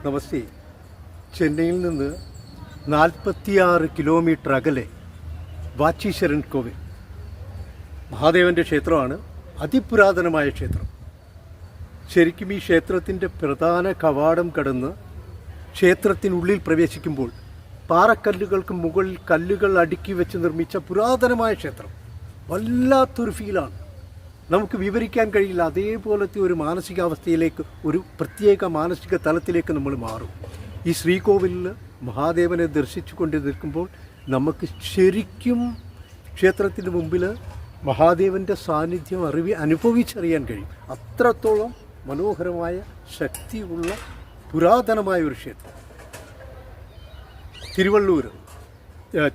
നമസ്തേ. ചെന്നൈയിൽ നിന്ന് 46 കിലോമീറ്റർ അകലെ വാച്ചീശ്വരൻ കോവിൽ മഹാദേവൻ്റെ ക്ഷേത്രമാണ്. അതിപുരാതനമായ ക്ഷേത്രം. ശരിക്കും ഈ ക്ഷേത്രത്തിൻ്റെ പ്രധാന കവാടം കടന്ന് ക്ഷേത്രത്തിനുള്ളിൽ പ്രവേശിക്കുമ്പോൾ പാറക്കല്ലുകൾക്ക് മുകളിൽ കല്ലുകൾ അടുക്കി വെച്ച് നിർമ്മിച്ച പുരാതനമായ ക്ഷേത്രം. വല്ലാത്തൊരു ഫീലാണ്, നമുക്ക് വിവരിക്കാൻ കഴിയില്ല. അതേപോലത്തെ ഒരു മാനസികാവസ്ഥയിലേക്ക്, ഒരു പ്രത്യേക മാനസിക തലത്തിലേക്ക് നമ്മൾ മാറും. ഈ ശ്രീകോവിലിൽ മഹാദേവനെ ദർശിച്ചു കൊണ്ട് നിൽക്കുമ്പോൾ നമുക്ക് ശരിക്കും ക്ഷേത്രത്തിന് മുമ്പിൽ മഹാദേവൻ്റെ സാന്നിധ്യം അനുഭവിച്ചറിയാൻ കഴിയും. അത്രത്തോളം മനോഹരമായ ശക്തിയുള്ള പുരാതനമായ ഒരു ക്ഷേത്രം. തിരുവള്ളൂർ,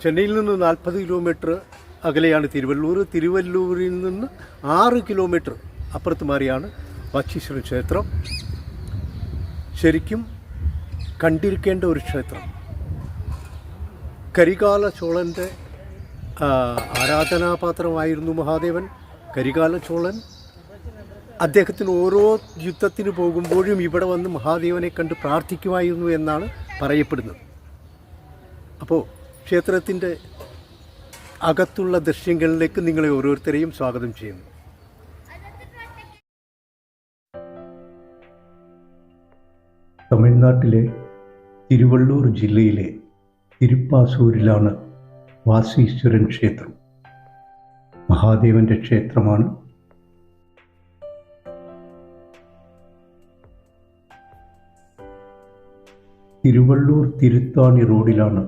ചെന്നൈയിൽ നിന്ന് 40 കിലോമീറ്റർ അകലെയാണ് തിരുവള്ളൂർ. തിരുവല്ലൂരിൽ നിന്ന് 6 കിലോമീറ്റർ അപ്പുറത്ത് മാറിയാണ് വാച്ചീശ്വരൻ ക്ഷേത്രം. ശരിക്കും കണ്ടിരിക്കേണ്ട ഒരു ക്ഷേത്രം. കരികാല ചോളൻ്റെ ആരാധനാപാത്രമായിരുന്നു മഹാദേവൻ. കരികാല ചോളൻ അദ്ദേഹത്തിന് ഓരോ യുദ്ധത്തിന് പോകുമ്പോഴും ഇവിടെ വന്ന് മഹാദേവനെ കണ്ട് പ്രാർത്ഥിക്കുമായിരുന്നു എന്നാണ് പറയപ്പെടുന്നത്. അപ്പോൾ ക്ഷേത്രത്തിൻ്റെ അകത്തുള്ള ദൃശ്യങ്ങളിലേക്ക് നിങ്ങളെ ഓരോരുത്തരെയും സ്വാഗതം ചെയ്യുന്നു. തമിഴ്നാട്ടിലെ തിരുവള്ളൂർ ജില്ലയിലെ തിരുപ്പാസൂരിലാണ് വാസീശ്വരൻ ക്ഷേത്രം. മഹാദേവന്റെ ക്ഷേത്രമാണ്. തിരുവള്ളൂർ തിരുത്താണി റോഡിലാണ്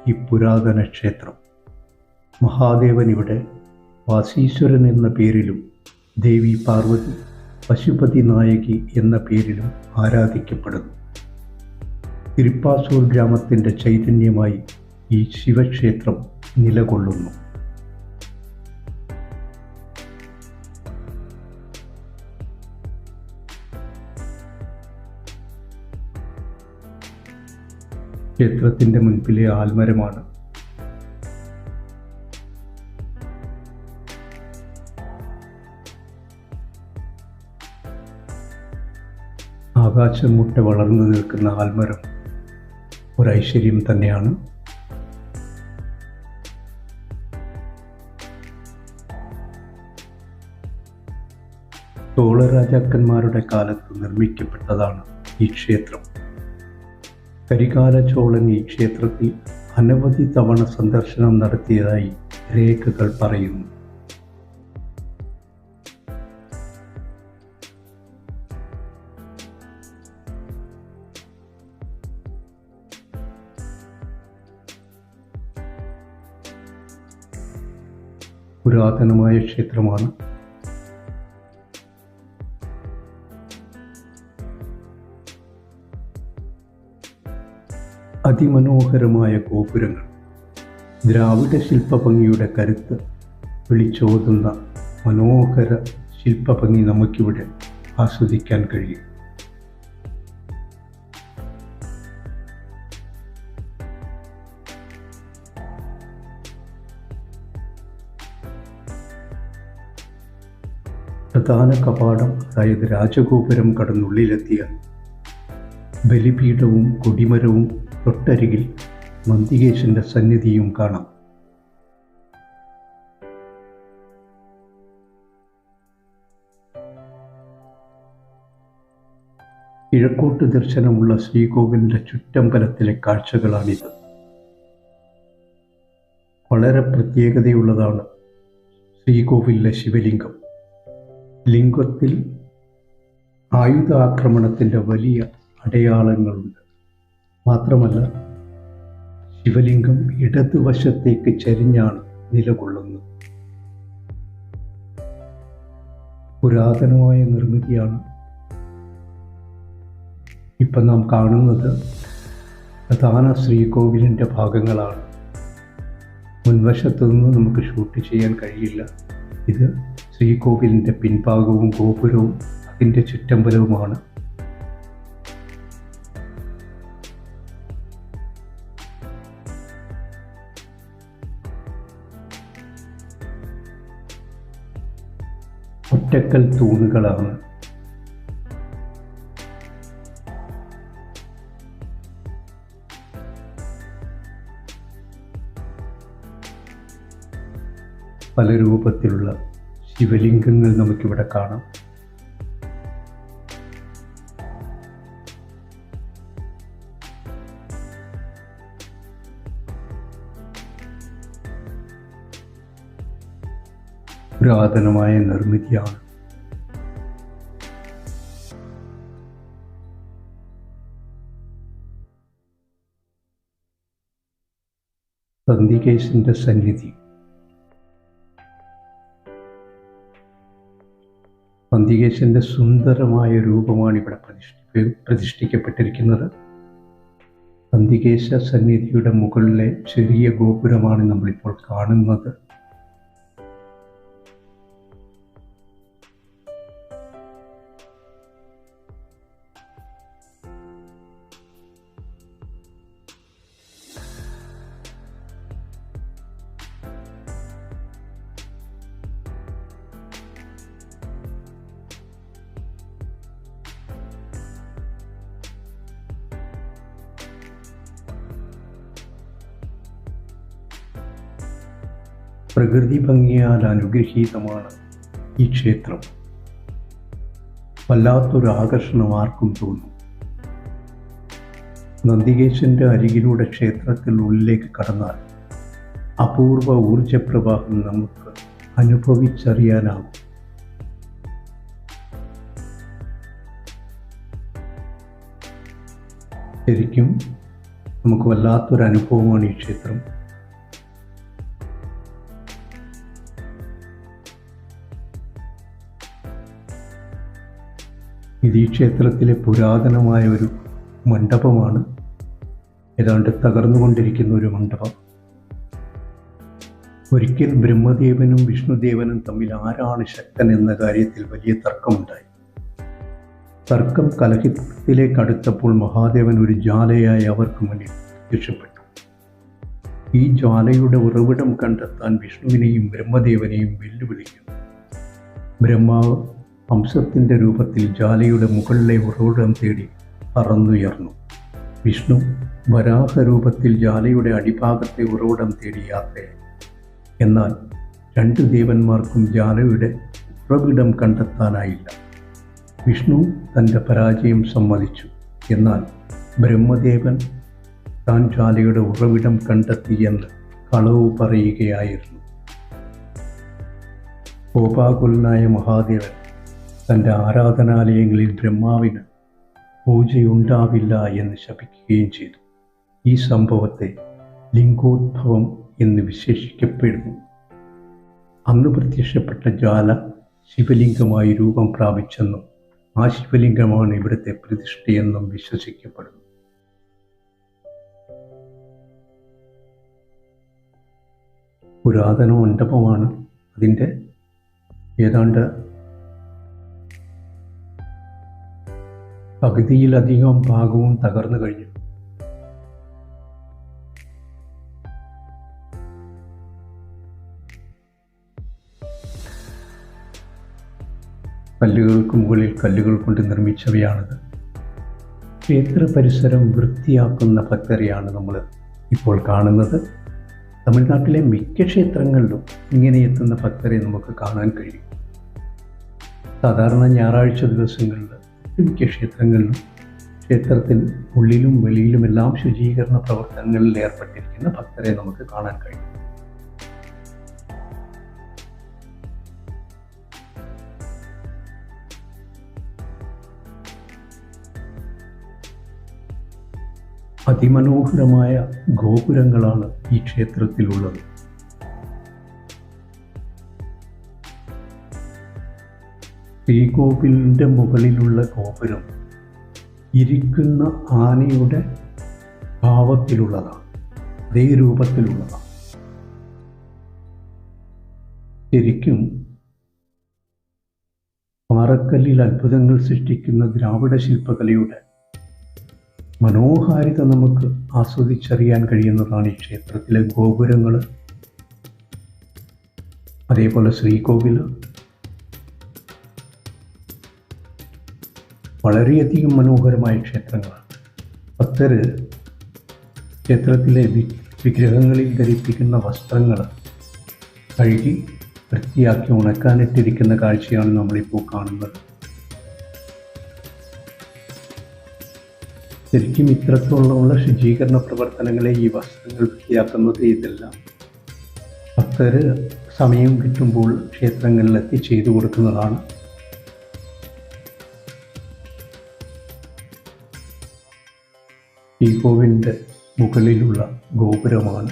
ഈ പുരാതന ക്ഷേത്രം. മഹാദേവൻ ഇവിടെ വാസീശ്വരൻ എന്ന പേരിലും ദേവി പാർവതി, പശുപതി നായകി എന്ന പേരിലും ആരാധിക്കപ്പെടുന്നു. തിരുപ്പാസൂർ ഗ്രാമത്തിൻ്റെ ചൈതന്യമായി ഈ ശിവക്ഷേത്രം നിലകൊള്ളുന്നു. ക്ഷേത്രത്തിൻ്റെ മുൻപിലെ ആൽമരമാണ് ആകാശം മുട്ട വളർന്നു നിൽക്കുന്ന ആൽമരം ഒരൈശ്വര്യം തന്നെയാണ്. ചോള രാജാക്കന്മാരുടെ കാലത്ത് നിർമ്മിക്കപ്പെട്ടതാണ് ഈ ക്ഷേത്രം. കരികാല ചോളൻ ഈ ക്ഷേത്രത്തിൽ അനവധി തവണ സന്ദർശനം നടത്തിയതായി രേഖകൾ പറയുന്നു. പുരാതനമായ ക്ഷേത്രമാണ്. അതിമനോഹരമായ ഗോപുരങ്ങൾ, ദ്രാവിഡ ശില്പഭംഗിയുടെ കരുത്ത് വിളിച്ചോതുന്ന മനോഹര ശില്പഭംഗി നമുക്കിവിടെ ആസ്വദിക്കാൻ കഴിയും. പ്രധാന കവാടം, അതായത് രാജഗോപുരം കടന്നുള്ളിലെത്തിയാൽ ബലിപീഠവും കൊടിമരവും തൊട്ടരികിൽ നന്ദികേശന്റെ സന്നിധിയും കാണാം. കിഴക്കോട്ട് ദർശനമുള്ള ശ്രീകോവിലിന്റെ ചുറ്റമ്പലത്തിലെ കാഴ്ചകളാണിത്. വളരെ പ്രത്യേകതയുള്ളതാണ് ശ്രീകോവിലിലെ ശിവലിംഗം. ലിംഗത്തിൽ ആയുധ ആക്രമണത്തിൻ്റെ വലിയ അടയാളങ്ങളുണ്ട്. മാത്രമല്ല, ശിവലിംഗം ഇടതുവശത്തേക്ക് ചരിഞ്ഞാണ് നിലകൊള്ളുന്നത്. പുരാതനമായ നിർമ്മിതിയാണ്. ഇപ്പം നാം കാണുന്നത് പ്രധാന ശ്രീകോവിലിൻ്റെ ഭാഗങ്ങളാണ്. മുൻവശത്തു നിന്ന് നമുക്ക് ഷൂട്ട് ചെയ്യാൻ കഴിയില്ല. ഇത് ശ്രീകോവിലിൻ്റെ പിൻഭാഗവും ഗോപുരവും അതിൻ്റെ ചുറ്റമ്പലവുമാണ്. ഒറ്റക്കൽ തൂണുകളാണ്. പല രൂപത്തിലുള്ള ശിവലിംഗങ്ങൾ നമുക്കിവിടെ കാണാം. പുരാതനമായ നിർമ്മിതിയാണ്. നന്ദികേശന്റെ സന്നിധി. നന്ദികേശന്റെ സുന്ദരമായ രൂപമാണ് ഇവിടെ പ്രതിഷ്ഠിക്കപ്പെട്ടിരിക്കുന്നത്. നന്ദികേശ സന്നിധിയുടെ മുകളിലെ ചെറിയ ഗോപുരമാണ് നമ്മളിപ്പോൾ കാണുന്നത്. പ്രകൃതി ഭംഗിയാൽ അനുഗ്രഹീതമാണ് ഈ ക്ഷേത്രം. വല്ലാത്തൊരു ആകർഷണം ആർക്കും തോന്നും. നന്ദികേശന്റെ അരികിലൂടെ ക്ഷേത്രത്തിൽ ഉള്ളിലേക്ക് കടന്നാൽ അപൂർവ ഊർജപ്രവാഹം നമുക്ക് അനുഭവിച്ചറിയാനാകും. ശരിക്കും നമുക്ക് വല്ലാത്തൊരു അനുഭവമാണ് ഈ ക്ഷേത്രം. ഇത് ഈ ക്ഷേത്രത്തിലെ പുരാതനമായ ഒരു മണ്ഡപമാണ്. ഏതാണ്ട് തകർന്നുകൊണ്ടിരിക്കുന്ന ഒരു മണ്ഡപം. ഒരിക്കൽ ബ്രഹ്മദേവനും വിഷ്ണുദേവനും തമ്മിൽ ആരാണ് ശക്തൻ എന്ന കാര്യത്തിൽ വലിയ തർക്കമുണ്ടായി. തർക്കം കലഹത്തിലേക്ക് അടുത്തപ്പോൾ മഹാദേവൻ ഒരു ജ്വാലയായി അവർക്ക് മുന്നിൽ പ്രത്യക്ഷപ്പെട്ടു. ഈ ജ്വാലയുടെ ഉറവിടം കണ്ടെത്താൻ വിഷ്ണുവിനെയും ബ്രഹ്മദേവനെയും വെല്ലുവിളിക്കുന്നു. ബ്രഹ്മാവ് ഹംസത്തിൻ്റെ രൂപത്തിൽ ജ്വാലയുടെ മുകളിലെ ഉറവിടം തേടി പറന്നുയർന്നു. വിഷ്ണു വരാഹരൂപത്തിൽ ജ്വാലയുടെ അടിഭാഗത്തെ ഉറവിടം തേടി യാത്രയായി. എന്നാൽ രണ്ട് ദേവന്മാർക്കും ജ്വാലയുടെ ഉറവിടം കണ്ടെത്താനായില്ല. വിഷ്ണു തൻ്റെ പരാജയം സമ്മതിച്ചു. എന്നാൽ ബ്രഹ്മദേവൻ താൻ ജ്വാലയുടെ ഉറവിടം കണ്ടെത്തിയെന്ന് കളവ് പറയുകയായിരുന്നു. കോപാകുലനായ മഹാദേവൻ തൻ്റെ ആരാധനാലയങ്ങളിൽ ബ്രഹ്മാവിന് പൂജയുണ്ടാവില്ല എന്ന് ശപിക്കുകയും ചെയ്തു. ഈ സംഭവത്തെ ലിംഗോദ്ഭവം എന്ന് വിശേഷിക്കപ്പെടുന്നു. അന്ന് പ്രത്യക്ഷപ്പെട്ട ജ്വാല ശിവലിംഗമായി രൂപം പ്രാപിച്ചെന്നും ആ ശിവലിംഗമാണ് ഇവിടുത്തെ പ്രതിഷ്ഠയെന്നും വിശ്വസിക്കപ്പെടുന്നു. പുരാതന മണ്ഡപമാണ്. അതിൻ്റെ ഏതാണ്ട് പകുതിയിലധികം ഭാഗവും തകർന്നു കഴിഞ്ഞു. കല്ലുകൾക്ക് മുകളിൽ കല്ലുകൾ കൊണ്ട് നിർമ്മിച്ചവയാണിത്. ക്ഷേത്ര പരിസരം വൃത്തിയാക്കുന്ന പത്തരയാണ് നമ്മൾ ഇപ്പോൾ കാണുന്നത്. തമിഴ്നാട്ടിലെ മിക്ക ക്ഷേത്രങ്ങളിലും ഇങ്ങനെ എത്തുന്ന ഭക്തരെ നമുക്ക് കാണാൻ കഴിയും. സാധാരണ ഞായറാഴ്ച ദിവസങ്ങളിൽ മിക്ക ക്ഷേത്രങ്ങളിലും ക്ഷേത്രത്തിൽ ഉള്ളിലും വെളിയിലുമെല്ലാം ശുചീകരണ പ്രവർത്തനങ്ങളിൽ ഏർപ്പെട്ടിരിക്കുന്ന ഭക്തരെ നമുക്ക് കാണാൻ കഴിയും. അതിമനോഹരമായ ഗോപുരങ്ങളാണ് ഈ ക്ഷേത്രത്തിലുള്ളത്. ശ്രീകോവിലിൻ്റെ മുകളിലുള്ള ഗോപുരം ഇരിക്കുന്ന ആനയുടെ ഭാവത്തിലുള്ളതാണ്, അതേ രൂപത്തിലുള്ളതാണ്. ശരിക്കും പാറക്കല്ലിൽ അത്ഭുതങ്ങൾ സൃഷ്ടിക്കുന്ന ദ്രാവിഡ ശില്പകലയുടെ മനോഹാരിത നമുക്ക് ആസ്വദിച്ചറിയാൻ കഴിയുന്നതാണ് ഈ ക്ഷേത്രത്തിലെ ഗോപുരങ്ങൾ. അതേപോലെ ശ്രീകോവിൽ വളരെയധികം മനോഹരമായ ക്ഷേത്രങ്ങളാണ്. ഭക്തര് ക്ഷേത്രത്തിലെ വിഗ്രഹങ്ങളിൽ ധരിപ്പിക്കുന്ന വസ്ത്രങ്ങൾ കഴുകി വൃത്തിയാക്കി ഉണക്കാനിട്ടിരിക്കുന്ന കാഴ്ചയാണ് നമ്മളിപ്പോൾ കാണുന്നത്. ശരിക്കും ഇത്തരത്തിലുള്ള ശുചീകരണ പ്രവർത്തനങ്ങളെ ഈ വസ്ത്രങ്ങൾ വൃത്തിയാക്കുന്നത് ഇതെല്ലാം ഭക്തർ സമയം കിട്ടുമ്പോൾ ക്ഷേത്രങ്ങളിലെത്തി ചെയ്തു കൊടുക്കുന്നതാണ്. ഈ കോവിലിൻ്റെ മുകളിലുള്ള ഗോപുരമാണ്.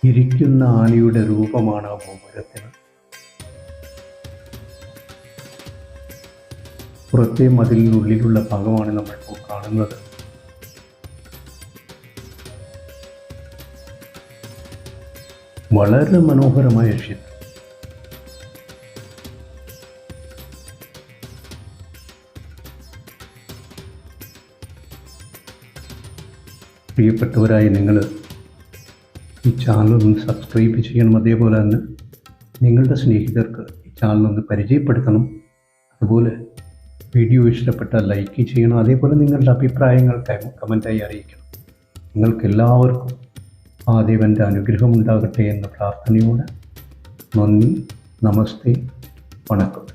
ഇരിക്കുന്ന ആനയുടെ രൂപമാണ് ആ ഗോപുരത്തിന്. പുറത്തെ മതിലിനുള്ളിലുള്ള ഭാഗമാണ് നമ്മളിപ്പോൾ കാണുന്നത്. വളരെ മനോഹരമായ ക്ഷേത്രം. പ്രിയപ്പെട്ടവരായ നിങ്ങൾ ഈ ചാനൽ ഒന്ന് സബ്സ്ക്രൈബ് ചെയ്യണം. അതേപോലെ തന്നെ നിങ്ങളുടെ സ്നേഹിതർക്ക് ഈ ചാനൽ ഒന്ന് പരിചയപ്പെടുത്തണം. അതുപോലെ വീഡിയോ ഇഷ്ടപ്പെട്ടാൽ ലൈക്ക് ചെയ്യണം. അതേപോലെ നിങ്ങളുടെ അഭിപ്രായങ്ങൾ കമൻറ്റായി അറിയിക്കണം. നിങ്ങൾക്കെല്ലാവർക്കും ആ ദേവൻ്റെ അനുഗ്രഹം ഉണ്ടാകട്ടെ എന്ന പ്രാർത്ഥനയോടെ നന്ദി, നമസ്തേ, വണക്കം.